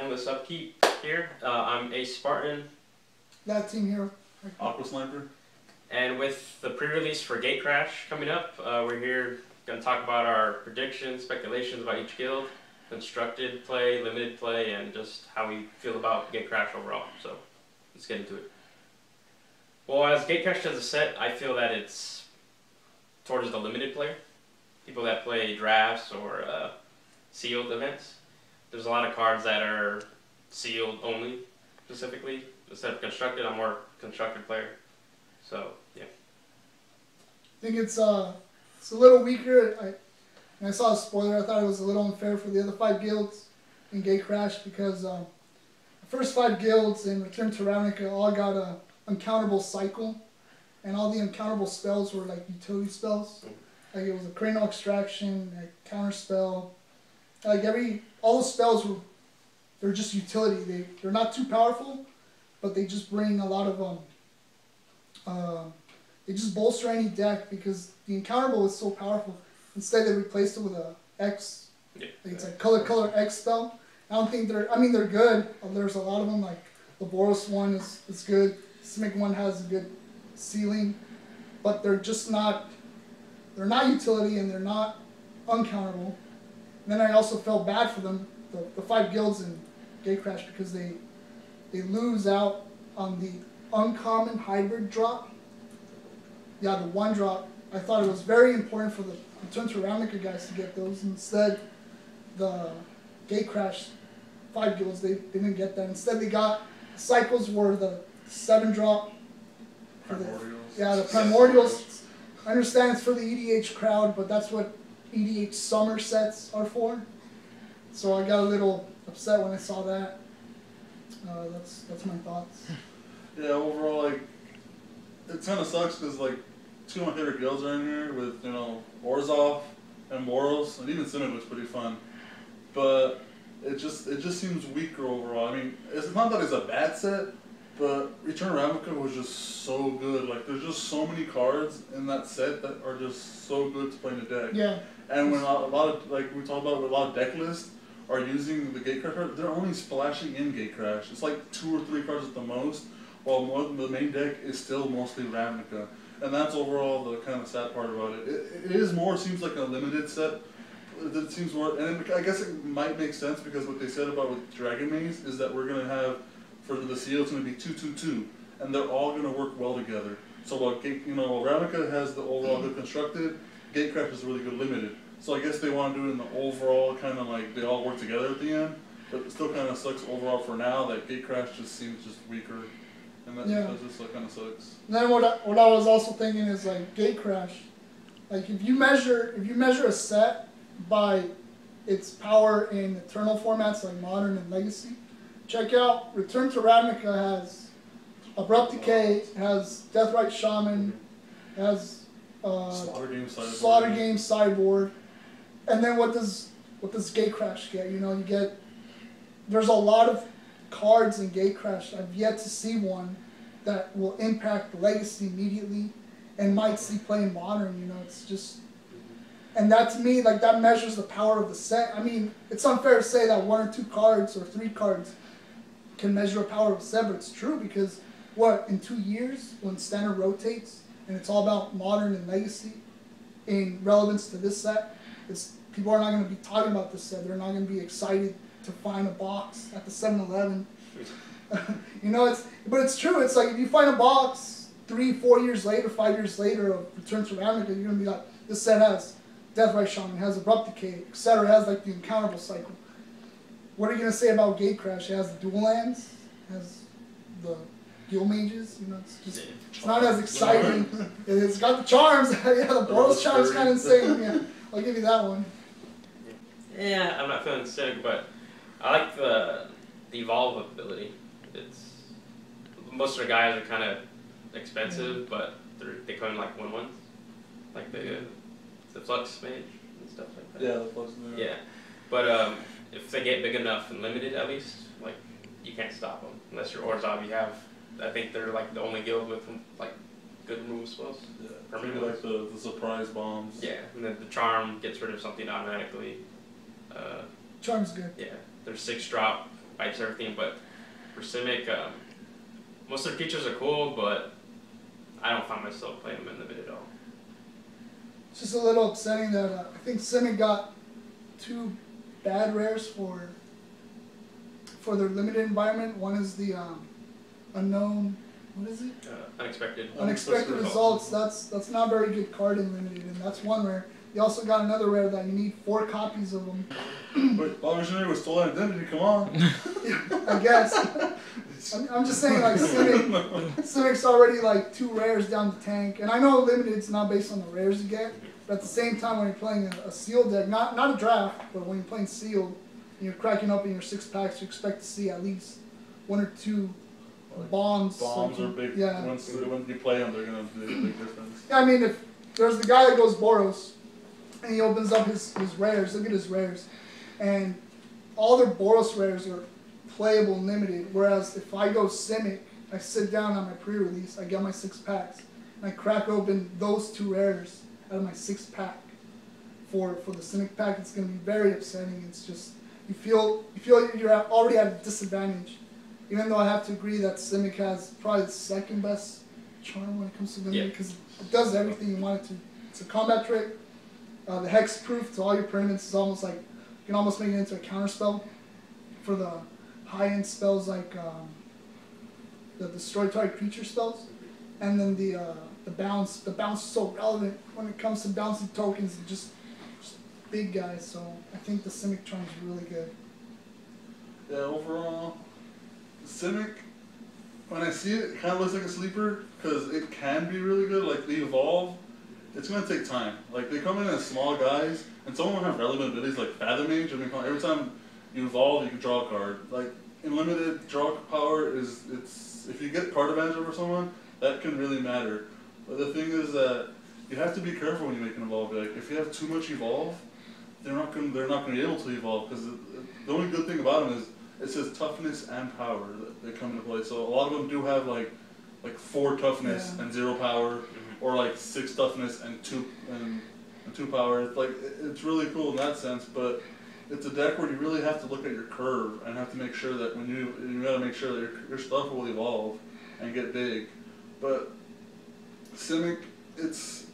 from this upkeep here. I'm Acespartan. ThatTeamHero. Aquasniper. And with the pre-release for Gatecrash coming up, we're here going to talk about our predictions, speculations about each guild, constructed play, limited play, and just how we feel about Gatecrash overall. So let's get into it. Well, as Gatecrash as a set, I feel that it's towards the limited player. People that play drafts or sealed events. There's a lot of cards that are sealed only, specifically. Instead of constructed, I'm more constructed player. So, yeah. I think it's a little weaker. When I saw a spoiler, I thought it was a little unfair for the other 5 guilds in Gatecrash because the first 5 guilds in Return to Ravnica all got a uncountable cycle, and all the uncountable spells were like utility spells. Like it was a cranial extraction, a counter spell. Like all the spells they're just utility. They're not too powerful, but they just bring a lot of they just bolster any deck because the uncountable is so powerful. Instead, they replaced it with a X. Yeah. Like it's a color X spell. I don't think they're. I mean, they're good. There's a lot of them. Like the Boros one is good. Simic one has a good ceiling, but they're just not. They're not utility and they're not uncounterable. And then I also felt bad for them, the 5 guilds in Gatecrash, because they lose out on the uncommon hybrid drop. Yeah, the 1 drop. I thought it was very important for the Return to Ravnica guys to get those. Instead, the Gatecrash 5 guilds, they didn't get that. Instead, they got cycles were the 7 drop. The Primordials. I understand it's for the EDH crowd, but that's what EDH summer sets are for. So I got a little upset when I saw that. That's my thoughts. Yeah, overall, like, it kind of sucks because, like, 2 of my favorite guilds are in here with, Orzhov and Boros, and even Simic was pretty fun. But it just seems weaker overall. I mean, it's not that it's a bad set, but Return to Ravnica was just so good. Like, there's just so many cards in that set that are just so good to play in the deck. Yeah. And when a lot of, like we talked about, a lot of deck lists are using the Gatecrash card, they're only splashing in Gatecrash. It's like 2 or 3 cards at the most, while the main deck is still mostly Ravnica. And that's overall the kind of sad part about it. It seems like a limited set. It seems more, and I guess it might make sense because what they said about with Dragon Maze is that we're going to have, for the seal, it's going to be 2/2/2, and they're all going to work well together. So while Ravnica has the overall good constructed, Gatecrash is really good limited. So I guess they want to do it in the overall kind of like they all work together at the end, but it still kind of sucks overall for now that Gatecrash just seems just weaker, and that just like, kind of sucks. And then what I was also thinking is like Gatecrash, like if you measure a set by its power in eternal formats like Modern and Legacy. Check out Return to Ravnica has Abrupt Decay, has Deathrite Shaman, has Slaughter Game Sideboard, and then what does Gatecrash get? You get there's a lot of cards in Gatecrash. I've yet to see one that will impact Legacy immediately and might see play in Modern. It's just, and that to me, like, that measures the power of the set. I mean, it's unfair to say that 1 or 2 cards or 3 cards can measure a power of a set, but it's true because in 2 years when Standard rotates and it's all about Modern and Legacy in relevance to this set, people are not going to be talking about this set. They're not going to be excited to find a box at the 7-Eleven. But it's true. It's like if you find a box 3-4 years later, 5 years later of Return to Ravnica, you're going to be like, this set has Deathrite Shaman, has Abrupt Decay, etc. It has like the uncountable cycle. What are you going to say about Gatecrash? It has the dual lands, it has the guild mages. It's not as exciting. It's got the charms. Yeah, the Boros charm's kind of insane. Yeah, I'll give you that one. Yeah, I'm not feeling Simic, but I like the evolve ability. Most of the guys are kind of expensive, but they come in like 1/1s, like the Flux Mage and stuff like that. Yeah, the Flux Mage. Yeah, but if they get big enough and limited, at least, like, you can't stop them unless you're Orzhov. I think they're like the only guild with like good removal spells. Yeah, maybe like the surprise bombs. Yeah, and then the charm gets rid of something automatically. Charm's good. Yeah, there's 6 drop bites everything. But for Simic, most of the features are cool, but I don't find myself playing them in limited at all. It's just a little upsetting that I think Simic got 2 bad rares for their limited environment. One is the unknown, what is it? Unexpected results. That's not a very good card in limited, and that's one rare. You also got another rare that you need 4 copies of them. But Missionary was stolen identity, come on. I guess. I'm just saying, like, Simic's already like 2 rares down the tank, and I know limited's not based on the rares you get, but at the same time when you're playing a sealed deck, not a draft, but when you're playing sealed, and you're cracking open your 6 packs, you expect to see at least 1 or 2 bombs. Bombs are big. Yeah. When you play them, they're gonna do a big difference. Yeah, I mean, if there's the guy that goes Boros, and he opens up his rares, look at his rares, and all their Boros rares are playable limited, whereas if I go Simic, I sit down on my pre-release, I get my 6 packs, and I crack open those 2 rares out of my 6 pack. For the Simic pack, it's going to be very upsetting. It's just, you feel you're already at a disadvantage, even though I have to agree that Simic has probably the 2nd best charm when it comes to limited, because it does everything you want it to. It's a combat trick. The hex proof to all your permanents is almost like, you can almost make it into a counter spell for the high-end spells like the destroy target creature spells, and then the bounce. The bounce is so relevant when it comes to bouncing tokens and just big guys. So I think the Simic charm is really good. Yeah, overall, Simic, when I see it, it kind of looks like a sleeper because it can be really good. Like the evolve, it's gonna take time. Like they come in as small guys, and some of them have relevant abilities like Fathom Mage. I mean, every time you evolve, you can draw a card. Like in limited, draw power it's if you get card advantage over someone, that can really matter. But the thing is that you have to be careful when you make an evolve. Like if you have too much evolve, they're not gonna be able to evolve because the only good thing about them is it says toughness and power that come into play. So a lot of them do have like 4 toughness and 0 power, or like 6 toughness and 2 power. It's like it's really cool in that sense, but it's a deck where you really have to look at your curve and have to make sure that when you gotta make sure that your stuff will evolve and get big. But Simic, it looks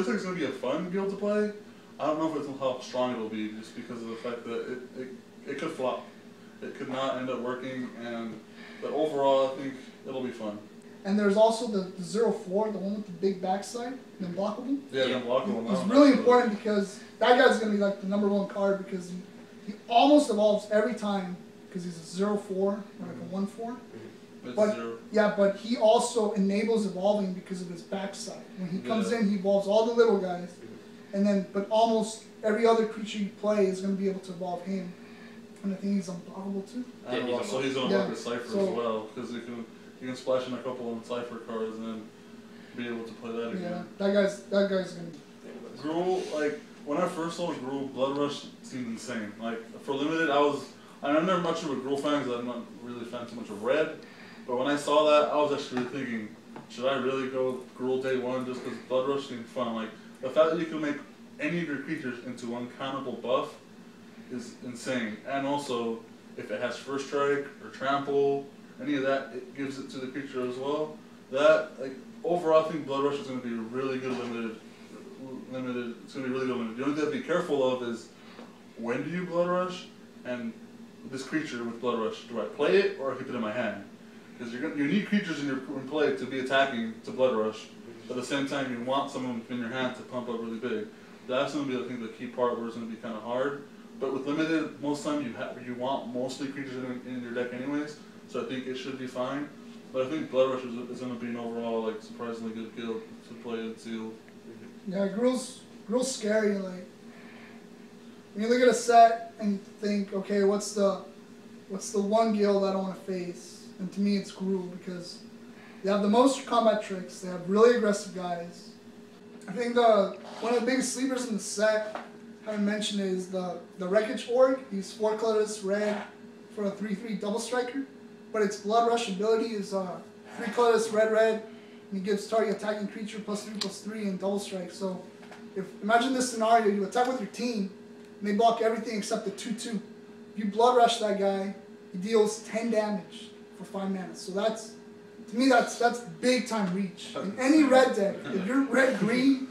like it's gonna be a fun guild to play. I don't know if it's how strong it'll be, just because of the fact that it could flop. It could not end up working, but overall I think it'll be fun. And there's also the 0-4, the one with the big backside, the unblockable. Yeah, the unblockable. It's really important because that guy's going to be like the #1 card because he almost evolves every time because he's a 0-4 or like a 1-4. But, yeah, but he also enables evolving because of his backside. When he comes in, he evolves all the little guys, and then but almost every other creature you play is going to be able to evolve him. And I think he's unblockable too. And also he's going to work with Cypher as well, because you can splash in a couple of Cypher cards and then be able to play that again. Yeah, that guy's going to... Gruul, like, when I first saw Gruul, Blood Rush seemed insane. Like, for limited, I'm never much of a Gruul fan because I'm not really a fan too much of red. But when I saw that, I was actually thinking, should I really go Gruul day 1 just because Blood Rush seemed fun? Like, the fact that you can make any of your creatures into uncountable buff is insane. And also, if it has First Strike or Trample, any of that, it gives it to the creature as well. That, like, overall, I think Blood Rush is going to be really good limited. It's going to be really good limited. The only thing to be careful of is, when do you Blood Rush? And this creature with Blood Rush, do I play it or keep it in my hand? Because you need creatures in play to be attacking to Blood Rush, but at the same time you want some of them in your hand to pump up really big. That's going to be, I think, the key part where it's going to be kind of hard. But with limited, most time you want mostly creatures in your deck anyways, so I think it should be fine. But I think Blood Rush is going to be an overall like surprisingly good guild to play in sealed. Yeah, Gruul's scary. Like when you look at a set and you think, okay, what's the one guild I don't want to face? And to me, it's Gruul because they have the most combat tricks. They have really aggressive guys. I think one of the biggest sleepers in the set, I haven't mentioned, is the Wreckage Org. He's 4 colorless red for a 3/3 double striker, but its Blood Rush ability is 3 colorless red, and he gives target attacking creature +3/+3 and double strike. So, imagine this scenario: you attack with your team, and they block everything except the 2/2. If you Blood Rush that guy, he deals 10 damage for 5 mana. So that's, to me, that's big time reach. In any red deck, if you're red green,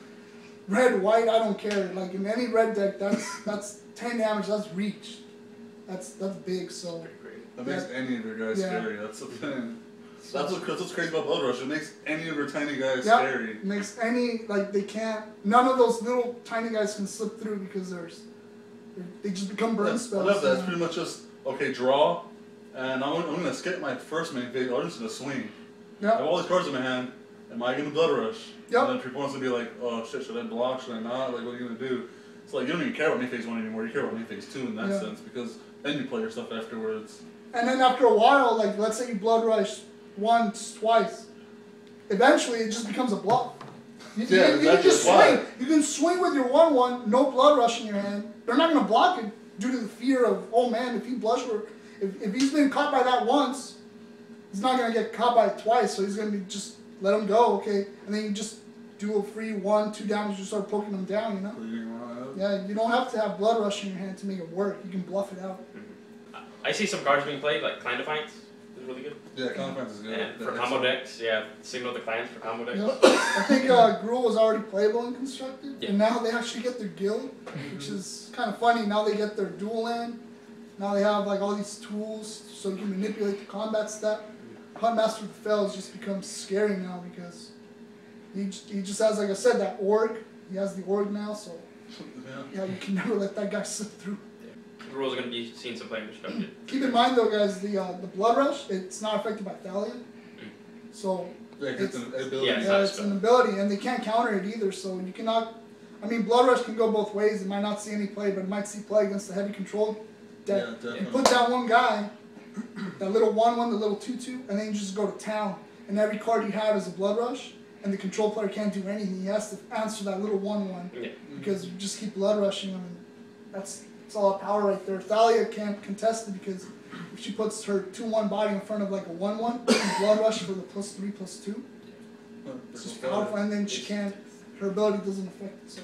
red white, I don't care. Like in any red deck, that's 10 damage. That's reach. That's big. So that makes any of your guys scary. That's the thing. That's what's crazy about Blood Rush. It makes any of your tiny guys scary. It makes any, like, they can't, none of those little tiny guys can slip through because they just become burn spells. I love that. It's pretty much just, okay, draw, and I'm going to skip my first main phase, I'm just going to swing. Yep. I have all these cards in my hand, am I going to Blood Rush? Yep. And then people want to be like, oh shit, should I block, should I not? Like, what are you going to do? It's like, you don't even care about main phase 1 anymore, you care about main phase 2 in that sense, because then you play your stuff afterwards. And then after a while, like, let's say you Blood Rush once, twice, eventually it just becomes a bluff. You can just swing. You can swing with your 1/1, no Blood Rush in your hand. They're not going to block it due to the fear of, oh man, if he blush or if he's been caught by that once, he's not going to get caught by it twice, so he's going to be just let him go, okay? And then you just do a free 1-2 damage, you start poking him down, you know? Yeah, you don't have to have Blood Rush in your hand to make it work. You can bluff it out. I see some cards being played, like Clan Defiance is really good. Yeah, Clan Defiance is good. And for combo decks, Signal the Clans for combo decks. Yep. I think Gruul was already playable and constructed, and now they actually get their guild, which is kind of funny. Now they get their dual land. Now they have like all these tools so you can manipulate the combat step. Huntmaster of the Fells just becomes scary now because he just has, like I said, that org. He has the org now, so yeah, you can never let that guy slip through. The rules are going to be seeing some play constructed. Keep in mind though, guys, the Blood Rush, it's not affected by Thalia, so it's an ability. it's an ability, and they can't counter it either. So you cannot. I mean, Blood Rush can go both ways. It might not see any play, but it might see play against the heavy control deck. Yeah, you put down one guy, that little 1/1, the little 2/2, and then you just go to town. And every card you have is a Blood Rush, and the control player can't do anything. He has to answer that little 1/1 because you just keep Blood Rushing him, and that's all power right there. Thalia can't contest it because if she puts her 2/1 body in front of like a 1/1, and Blood Rush for the +3/+2, it's just powerful, and then she can't. Her ability doesn't affect it. So.